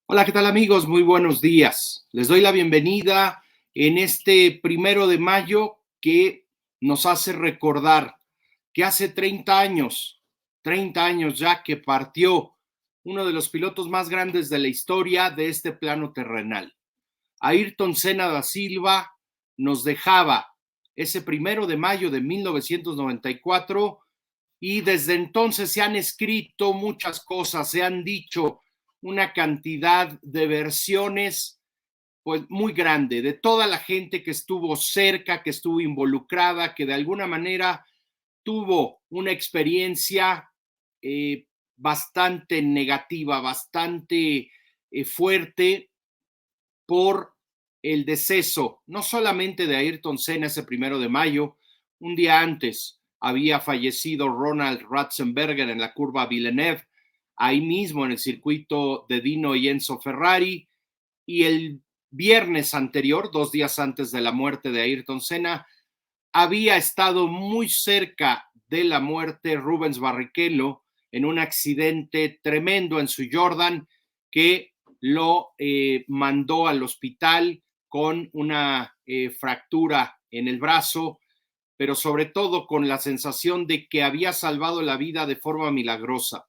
Hola, ¿qué tal amigos? Muy buenos días. Les doy la bienvenida en este 1 de mayo que nos hace recordar que hace 30 años ya que partió uno de los pilotos más grandes de la historia de este plano terrenal. Ayrton Senna da Silva nos dejaba ese 1 de mayo de 1994 y desde entonces se han escrito muchas cosas, se han dicho una cantidad de versiones pues muy grande de toda la gente que estuvo cerca, que estuvo involucrada, que de alguna manera tuvo una experiencia bastante negativa, bastante fuerte por el deceso, no solamente de Ayrton Senna ese 1 de mayo, un día antes había fallecido Ronald Ratzenberger en la curva Villeneuve, ahí mismo en el circuito de Dino y Enzo Ferrari, y el viernes anterior, 2 días antes de la muerte de Ayrton Senna, había estado muy cerca de la muerte Rubens Barrichello en un accidente tremendo en su Jordan que lo mandó al hospital con una fractura en el brazo, pero sobre todo con la sensación de que había salvado la vida de forma milagrosa.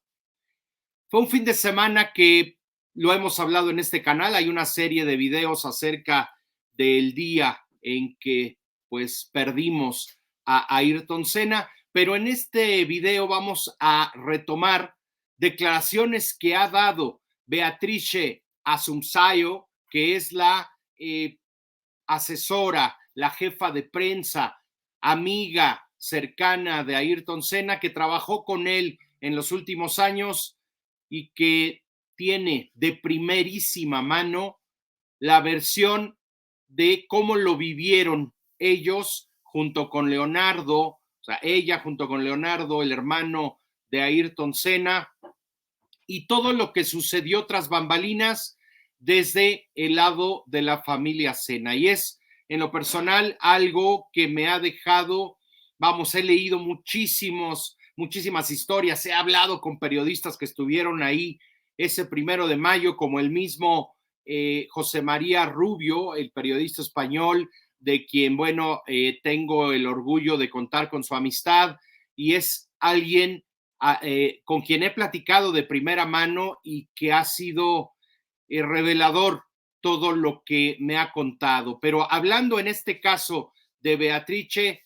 Fue un fin de semana que lo hemos hablado en este canal, hay una serie de videos acerca del día en que pues perdimos a Ayrton Senna, pero en este video vamos a retomar declaraciones que ha dado Beatrice Assunção, que es la asesora, la jefa de prensa, amiga cercana de Ayrton Senna, que trabajó con él en los últimos años y que tiene de primerísima mano la versión de cómo lo vivieron ellos junto con Leonardo, o sea, ella junto con Leonardo, el hermano de Ayrton Senna, y todo lo que sucedió tras bambalinas desde el lado de la familia Senna. Y es, en lo personal, algo que me ha dejado, vamos, he leído muchísimas historias, he hablado con periodistas que estuvieron ahí ese 1 de mayo, como el mismo José María Rubio, el periodista español, de quien, bueno, tengo el orgullo de contar con su amistad, y es alguien con quien he platicado de primera mano y que ha sido revelador todo lo que me ha contado. Pero hablando en este caso de Beatrice,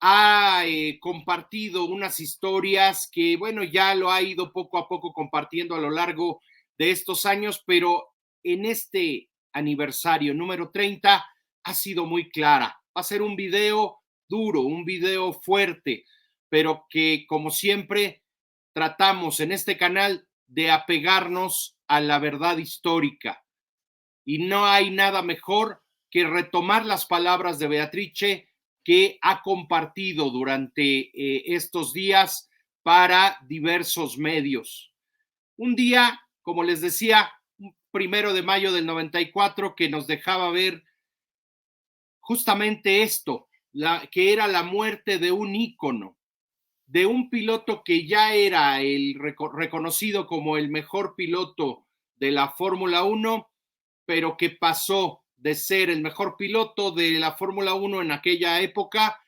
ha compartido unas historias que, bueno, ya lo ha ido poco a poco compartiendo a lo largo de estos años, pero en este aniversario número 30 ha sido muy clara. Va a ser un video duro, un video fuerte, pero que, como siempre, tratamos en este canal de apegarnos a la verdad histórica. Y no hay nada mejor que retomar las palabras de Beatrice que ha compartido durante estos días para diversos medios. Un día, como les decía, 1 de mayo del 94, que nos dejaba ver justamente esto, que era la muerte de un ícono, de un piloto que ya era el reconocido como el mejor piloto de la Fórmula 1, pero que pasó de ser el mejor piloto de la Fórmula 1 en aquella época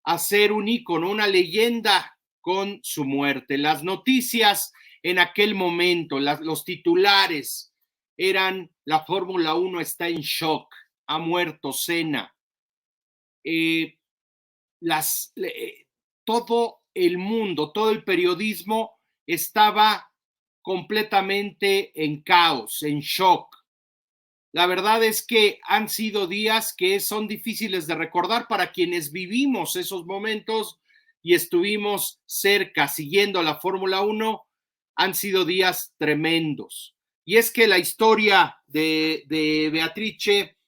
a ser un ícono, una leyenda con su muerte. Las noticias en aquel momento, los titulares eran: la Fórmula 1 está en shock, ha muerto Senna. Eh, todo el mundo, todo el periodismo estaba completamente en caos, en shock. La verdad es que han sido días que son difíciles de recordar para quienes vivimos esos momentos y estuvimos cerca siguiendo la Fórmula 1. Han sido días tremendos. Y es que la historia de Beatrice,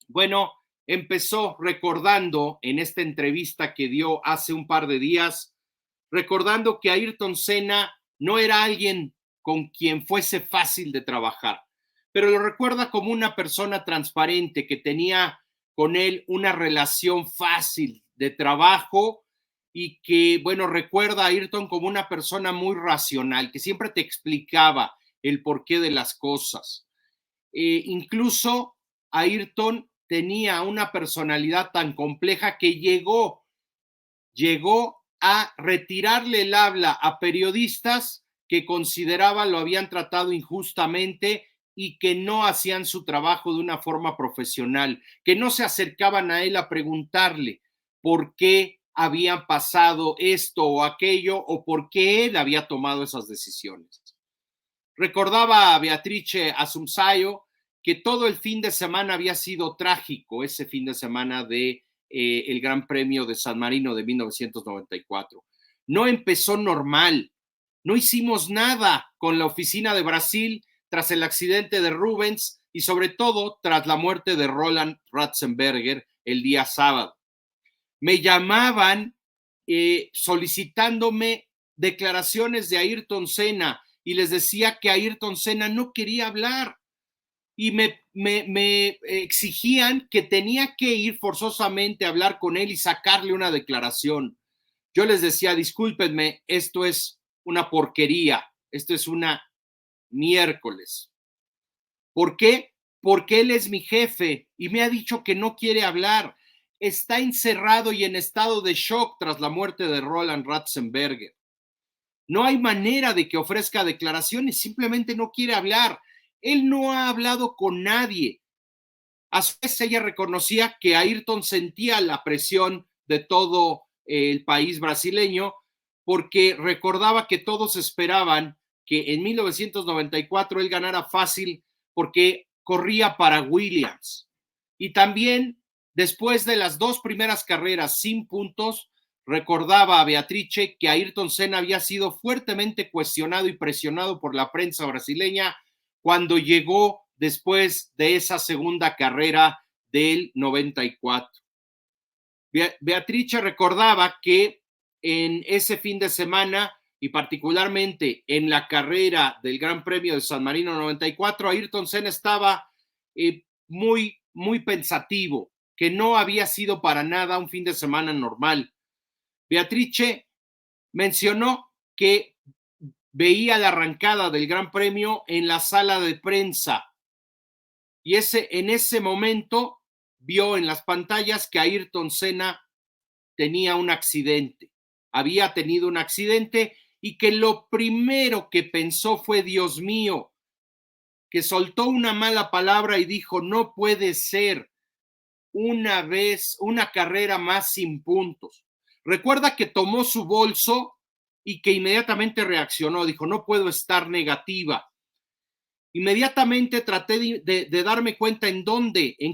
bueno, empezó recordando en esta entrevista que dio hace un par de días, recordando que Ayrton Senna no era alguien con quien fuese fácil de trabajar, pero lo recuerda como una persona transparente que tenía con él una relación fácil de trabajo y que, bueno, recuerda a Ayrton como una persona muy racional, que siempre te explicaba el porqué de las cosas. Incluso Ayrton tenía una personalidad tan compleja que llegó a retirarle el habla a periodistas que consideraba lo habían tratado injustamente y que no hacían su trabajo de una forma profesional, que no se acercaban a él a preguntarle por qué habían pasado esto o aquello o por qué él había tomado esas decisiones. Recordaba a Beatrice Assunção que todo el fin de semana había sido trágico, ese fin de semana de el Gran Premio de San Marino de 1994. No empezó normal, no hicimos nada con la oficina de Brasil tras el accidente de Rubens y sobre todo tras la muerte de Roland Ratzenberger el día sábado. Me llamaban solicitándome declaraciones de Ayrton Senna y les decía que Ayrton Senna no quería hablar y me exigían que tenía que ir forzosamente a hablar con él y sacarle una declaración. Yo les decía, discúlpenme, esto es una porquería, esto es una miércoles. ¿Por qué? Porque él es mi jefe y me ha dicho que no quiere hablar. Está encerrado y en estado de shock tras la muerte de Roland Ratzenberger. No hay manera de que ofrezca declaraciones, simplemente no quiere hablar. Él no ha hablado con nadie. A su vez, ella reconocía que Ayrton sentía la presión de todo el país brasileño porque recordaba que todos esperaban que en 1994 él ganara fácil porque corría para Williams. Y también, después de las dos primeras carreras sin puntos, recordaba a Beatrice que Ayrton Senna había sido fuertemente cuestionado y presionado por la prensa brasileña cuando llegó después de esa segunda carrera del 94. Beatrice recordaba que en ese fin de semana y particularmente en la carrera del Gran Premio de San Marino 94, Ayrton Senna estaba muy pensativo, que no había sido para nada un fin de semana normal. Beatrice mencionó que veía la arrancada del Gran Premio en la sala de prensa y en ese momento vio en las pantallas que Ayrton Senna tenía un accidente, había tenido un accidente y que lo primero que pensó fue, Dios mío, que soltó una mala palabra y dijo, no puede ser una carrera más sin puntos. Recuerda que tomó su bolso y que inmediatamente reaccionó, dijo, no puedo estar negativa. Inmediatamente traté de darme cuenta en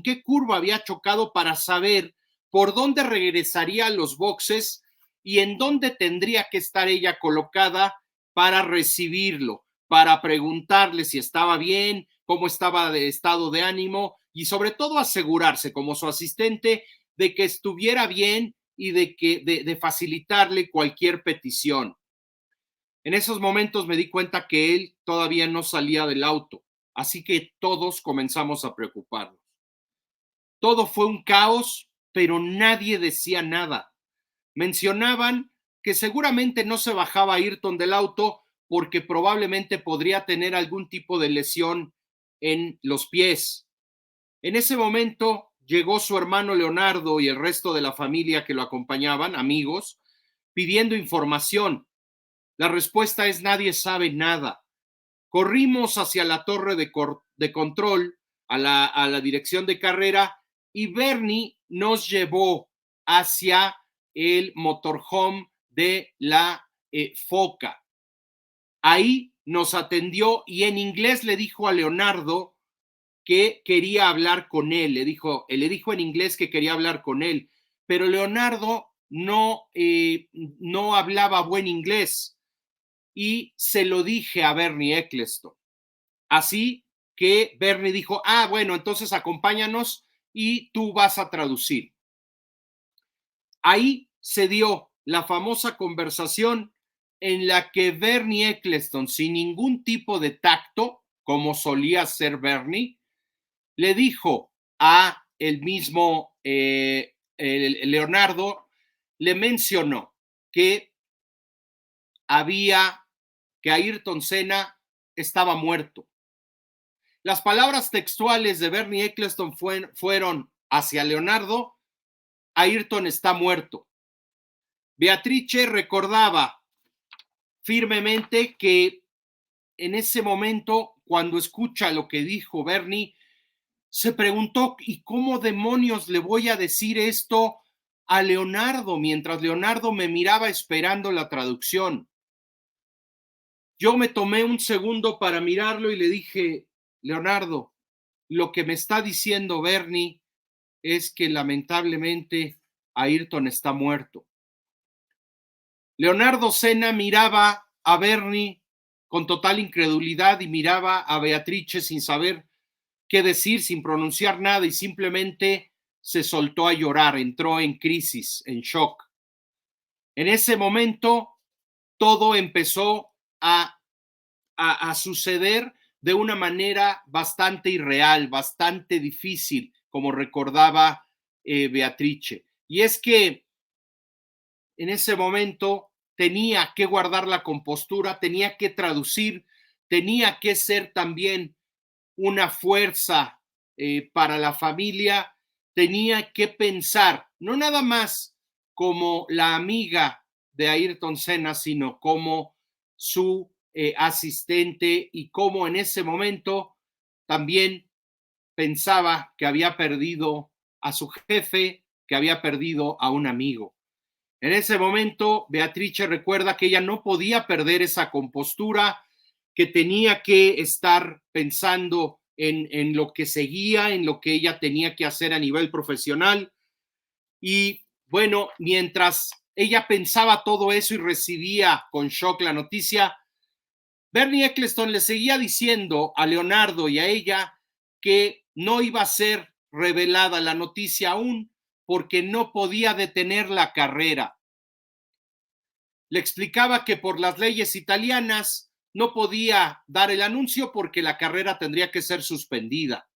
qué curva había chocado para saber por dónde regresaría a los boxes y en dónde tendría que estar ella colocada para recibirlo, para preguntarle si estaba bien, cómo estaba de estado de ánimo y sobre todo asegurarse como su asistente de que estuviera bien y de facilitarle cualquier petición. En esos momentos me di cuenta que él todavía no salía del auto, así que todos comenzamos a preocuparnos. Todo fue un caos, pero nadie decía nada. Mencionaban que seguramente no se bajaba Ayrton del auto porque probablemente podría tener algún tipo de lesión en los pies. En ese momento llegó su hermano Leonardo y el resto de la familia que lo acompañaban, amigos, pidiendo información. La respuesta es nadie sabe nada. Corrimos hacia la torre de control, a la dirección de carrera, y Bernie nos llevó hacia el motorhome de la Foca. Ahí nos atendió y en inglés le dijo a Leonardo que quería hablar con él. Le dijo en inglés que quería hablar con él, pero Leonardo no hablaba buen inglés y se lo dije a Bernie Ecclestone. Así que Bernie dijo, bueno, entonces acompáñanos y tú vas a traducir. Ahí se dio la famosa conversación en la que Bernie Ecclestone, sin ningún tipo de tacto, como solía ser Bernie, le dijo a el mismo Leonardo, le mencionó que Ayrton Senna estaba muerto. Las palabras textuales de Bernie Ecclestone fueron hacia Leonardo: Ayrton está muerto. Beatrice recordaba firmemente que en ese momento, cuando escucha lo que dijo Bernie, se preguntó: ¿y cómo demonios le voy a decir esto a Leonardo? Mientras Leonardo me miraba esperando la traducción. Yo me tomé un segundo para mirarlo y le dije: Leonardo, lo que me está diciendo Bernie es que lamentablemente Ayrton está muerto. Leonardo Senna miraba a Bernie con total incredulidad y miraba a Beatrice sin saber qué decir, sin pronunciar nada, y simplemente se soltó a llorar, entró en crisis, en shock. En ese momento todo empezó a suceder de una manera bastante irreal, bastante difícil, como recordaba Beatrice. Y es que en ese momento tenía que guardar la compostura, tenía que traducir, tenía que ser también una fuerza para la familia, tenía que pensar, no nada más como la amiga de Ayrton Senna, sino como su asistente, y como en ese momento también pensaba que había perdido a su jefe, que había perdido a un amigo. En ese momento, Beatrice recuerda que ella no podía perder esa compostura, que tenía que estar pensando en lo que seguía, en lo que ella tenía que hacer a nivel profesional. Y bueno, mientras ella pensaba todo eso y recibía con shock la noticia, Bernie Ecclestone le seguía diciendo a Leonardo y a ella que no iba a ser revelada la noticia aún, porque no podía detener la carrera. Le explicaba que por las leyes italianas no podía dar el anuncio porque la carrera tendría que ser suspendida.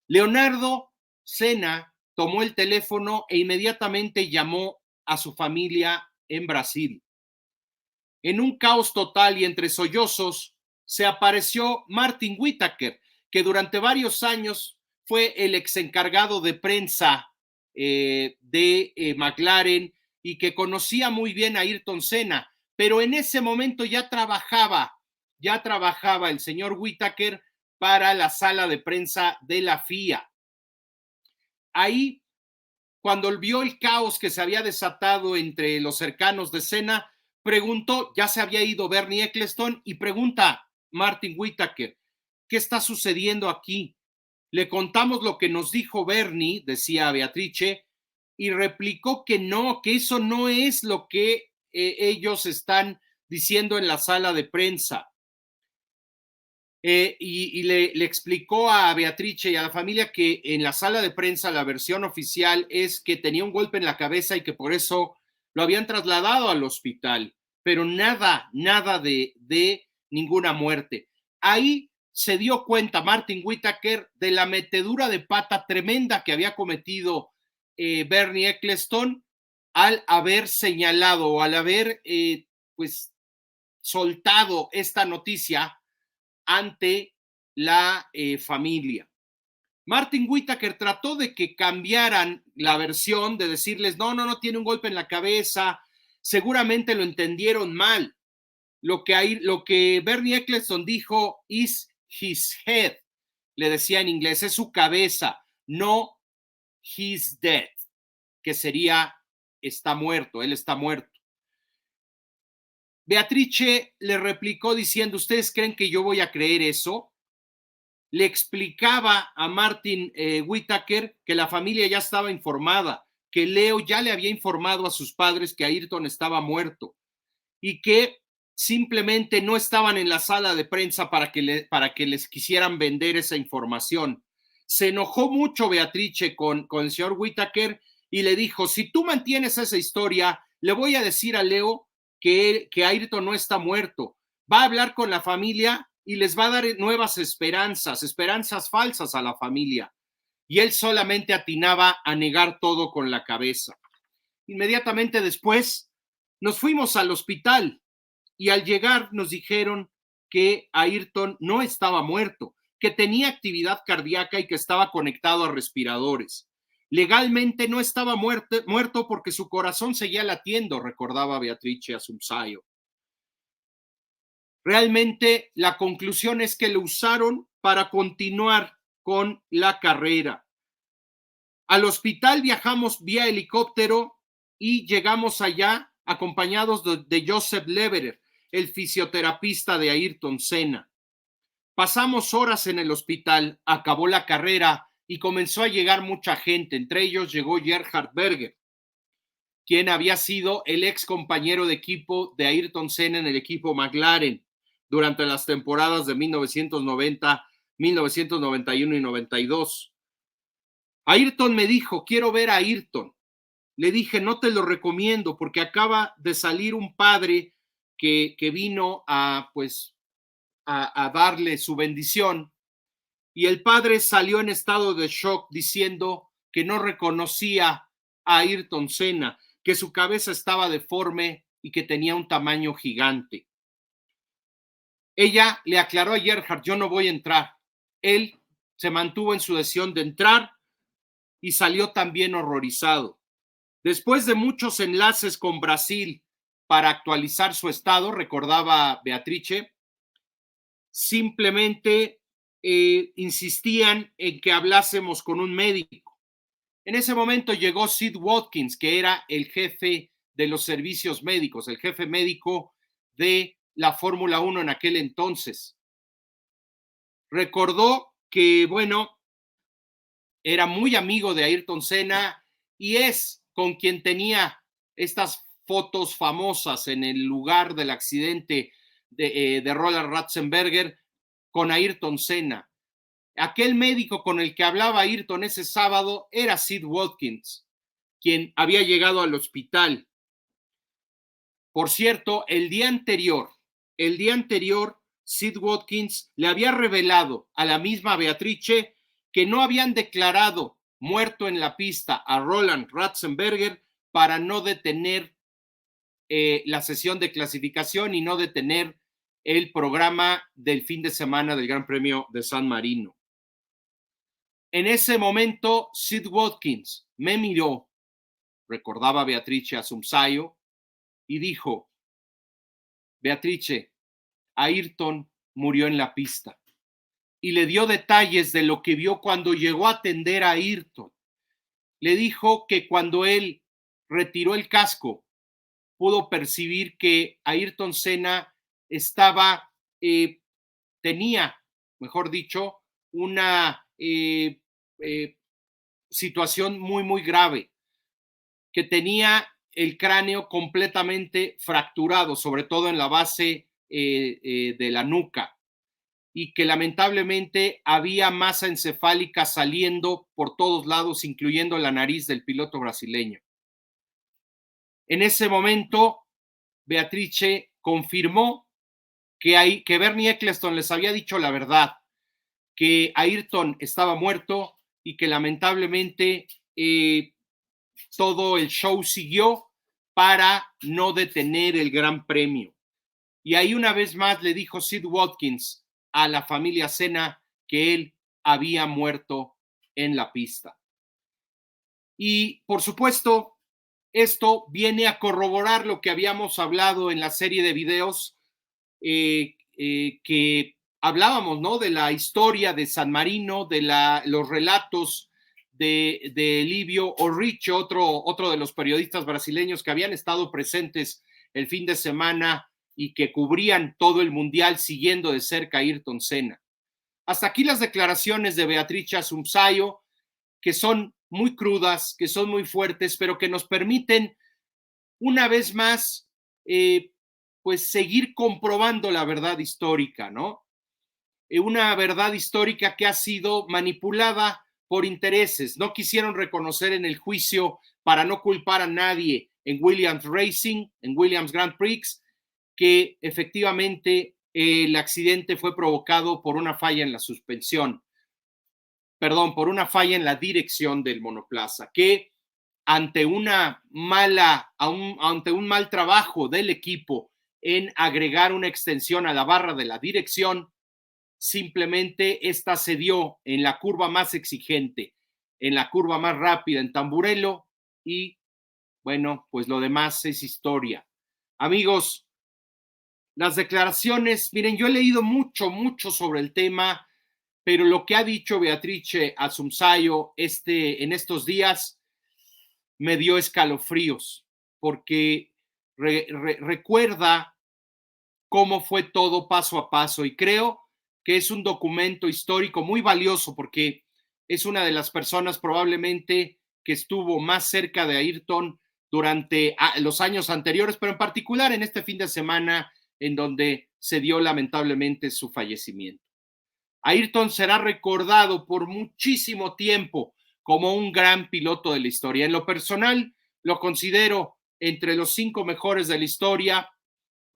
Leonardo Senna tomó el teléfono e inmediatamente llamó a su familia en Brasil. En un caos total y entre sollozos, se apareció Martin Whittaker, que durante varios años fue el ex encargado de prensa de McLaren, y que conocía muy bien a Ayrton Senna, pero en ese momento ya trabajaba el señor Whittaker para la sala de prensa de la FIA. Ahí, cuando vio el caos que se había desatado entre los cercanos de Senna, preguntó, ya se había ido Bernie Ecclestone, y pregunta Martin Whittaker: ¿qué está sucediendo aquí? Le contamos lo que nos dijo Bernie, decía Beatrice, y replicó que no, que eso no es lo que ellos están diciendo en la sala de prensa. Y le explicó a Beatrice y a la familia que en la sala de prensa la versión oficial es que tenía un golpe en la cabeza y que por eso lo habían trasladado al hospital, pero nada de ninguna muerte. Ahí se dio cuenta Martin Whittaker de la metedura de pata tremenda que había cometido Bernie Ecclestone al haber señalado o al haber pues soltado esta noticia ante la familia. Martin Whittaker trató de que cambiaran la versión, de decirles: no tiene un golpe en la cabeza, seguramente lo entendieron mal. Lo que Bernie Ecclestone dijo is his head, le decía en inglés, es su cabeza, no he's dead, que sería está muerto, él está muerto. Beatrice le replicó diciendo: ¿ustedes creen que yo voy a creer eso? Le explicaba a Martin Whittaker que la familia ya estaba informada, que Leo ya le había informado a sus padres que Ayrton estaba muerto y que simplemente no estaban en la sala de prensa para que les quisieran vender esa información. Se enojó mucho Beatrice con el señor Whittaker y le dijo: si tú mantienes esa historia, le voy a decir a Leo que Ayrton no está muerto. Va a hablar con la familia y les va a dar nuevas esperanzas falsas a la familia. Y él solamente atinaba a negar todo con la cabeza. Inmediatamente después nos fuimos al hospital y al llegar nos dijeron que Ayrton no estaba muerto, que tenía actividad cardíaca y que estaba conectado a respiradores. Legalmente no estaba muerto porque su corazón seguía latiendo, recordaba Beatrice Assumpsayo. Realmente la conclusión es que lo usaron para continuar con la carrera. Al hospital viajamos vía helicóptero y llegamos allá acompañados de Joseph Lederer, el fisioterapista de Ayrton Senna. Pasamos horas en el hospital, acabó la carrera y comenzó a llegar mucha gente. Entre ellos llegó Gerhard Berger, quien había sido el ex compañero de equipo de Ayrton Senna en el equipo McLaren durante las temporadas de 1990, 1991 y 92. Ayrton me dijo, quiero ver a Ayrton. Le dije, no te lo recomiendo porque acaba de salir un padre que vino a darle su bendición, y el padre salió en estado de shock diciendo que no reconocía a Ayrton Senna, que su cabeza estaba deforme y que tenía un tamaño gigante. Ella le aclaró a Gerhard, yo no voy a entrar. Él se mantuvo en su decisión de entrar y salió también horrorizado. Después de muchos enlaces con Brasil para actualizar su estado, recordaba Beatrice, simplemente insistían en que hablásemos con un médico. En ese momento llegó Sid Watkins, que era el jefe de los servicios médicos, el jefe médico de la Fórmula 1 en aquel entonces. Recordó que, bueno, era muy amigo de Ayrton Senna y es con quien tenía estas fotos famosas en el lugar del accidente de Roland Ratzenberger con Ayrton Senna. Aquel médico con el que hablaba Ayrton ese sábado era Sid Watkins, quien había llegado al hospital. Por cierto, el día anterior, Sid Watkins le había revelado a la misma Beatrice que no habían declarado muerto en la pista a Roland Ratzenberger para no detener la sesión de clasificación y no detener el programa del fin de semana del Gran Premio de San Marino. En ese momento, Sid Watkins me miró, recordaba Beatrice Assumpsayo, y dijo, Beatrice, Ayrton murió en la pista. Y le dio detalles de lo que vio cuando llegó a atender a Ayrton. Le dijo que cuando él retiró el casco, pudo percibir que Ayrton Senna tenía, mejor dicho, una situación muy, muy grave, que tenía el cráneo completamente fracturado, sobre todo en la base de la nuca, y que lamentablemente había masa encefálica saliendo por todos lados, incluyendo la nariz del piloto brasileño. En ese momento, Beatrice confirmó que Bernie Ecclestone les había dicho la verdad, que Ayrton estaba muerto y que lamentablemente todo el show siguió para no detener el Gran Premio. Y ahí una vez más le dijo Sid Watkins a la familia Senna que él había muerto en la pista. Y por supuesto, esto viene a corroborar lo que habíamos hablado en la serie de videos que hablábamos, ¿no? De la historia de San Marino, de los relatos de Livio Orricho, otro de los periodistas brasileños que habían estado presentes el fin de semana y que cubrían todo el mundial siguiendo de cerca a Ayrton Senna. Hasta aquí las declaraciones de Beatrice Assumpsayo, que son muy crudas, que son muy fuertes, pero que nos permiten una vez más pues seguir comprobando la verdad histórica, ¿no? Una verdad histórica que ha sido manipulada por intereses. No quisieron reconocer en el juicio, para no culpar a nadie, en Williams Racing, en Williams Grand Prix, que efectivamente el accidente fue provocado por una falla en la suspensión, por una falla en la dirección del monoplaza, que ante un mal trabajo del equipo en agregar una extensión a la barra de la dirección. Simplemente esta se dio en la curva más exigente, en la curva más rápida en Tamburello, y bueno, pues lo demás es historia. Amigos, las declaraciones, miren, yo he leído mucho sobre el tema, pero lo que ha dicho Beatrice Assunzayo en estos días me dio escalofríos, porque recuerda cómo fue todo paso a paso, y creo que es un documento histórico muy valioso, porque es una de las personas probablemente que estuvo más cerca de Ayrton durante los años anteriores, pero en particular en este fin de semana en donde se dio lamentablemente su fallecimiento. Ayrton será recordado por muchísimo tiempo como un gran piloto de la historia. En lo personal, lo considero entre los 5 mejores de la historia,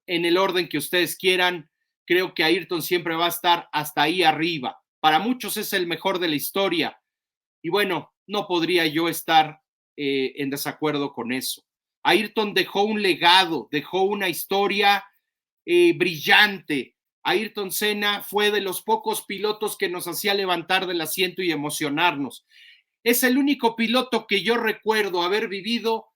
en el orden que ustedes quieran. Creo que Ayrton siempre va a estar hasta ahí arriba. Para muchos es el mejor de la historia. Y bueno, no podría yo estar en desacuerdo con eso. Ayrton dejó un legado, dejó una historia brillante. Ayrton Senna fue de los pocos pilotos que nos hacía levantar del asiento y emocionarnos. Es el único piloto que yo recuerdo haber vivido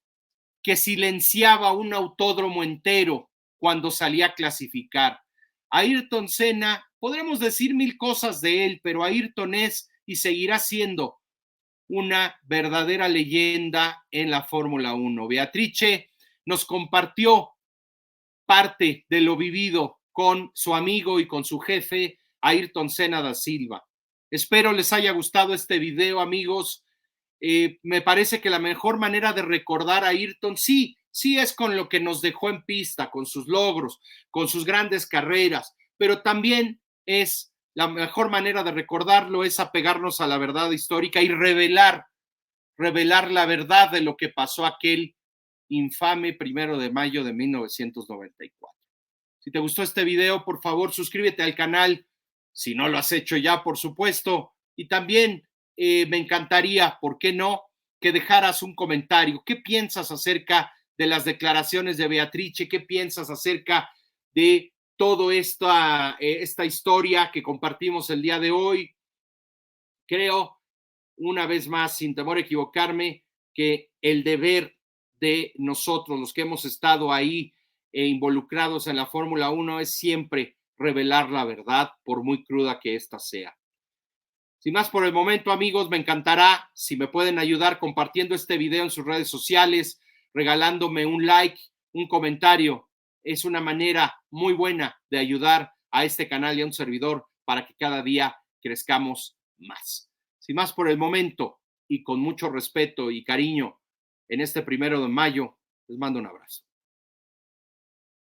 que silenciaba un autódromo entero cuando salía a clasificar. Ayrton Senna, podremos decir mil cosas de él, pero Ayrton es y seguirá siendo una verdadera leyenda en la Fórmula 1. Beatrice nos compartió parte de lo vivido con su amigo y con su jefe, Ayrton Senna da Silva. Espero les haya gustado este video, amigos. Me parece que la mejor manera de recordar a Ayrton, sí es con lo que nos dejó en pista, con sus logros, con sus grandes carreras, pero también es la mejor manera de recordarlo es apegarnos a la verdad histórica y revelar la verdad de lo que pasó aquel infame 1 de mayo de 1994. Si te gustó este video, por favor, suscríbete al canal, si no lo has hecho ya, por supuesto, y también me encantaría, ¿por qué no?, que dejaras un comentario. ¿Qué piensas acerca de las declaraciones de Beatrice? ¿Qué piensas acerca de toda esta historia que compartimos el día de hoy? Creo, una vez más, sin temor a equivocarme, que el deber de nosotros, los que hemos estado ahí involucrados en la Fórmula 1, es siempre revelar la verdad, por muy cruda que ésta sea. Sin más por el momento, amigos, me encantará si me pueden ayudar compartiendo este video en sus redes sociales, regalándome un like, un comentario. Es una manera muy buena de ayudar a este canal y a un servidor para que cada día crezcamos más. Sin más por el momento, y con mucho respeto y cariño, en este 1 de mayo, les mando un abrazo.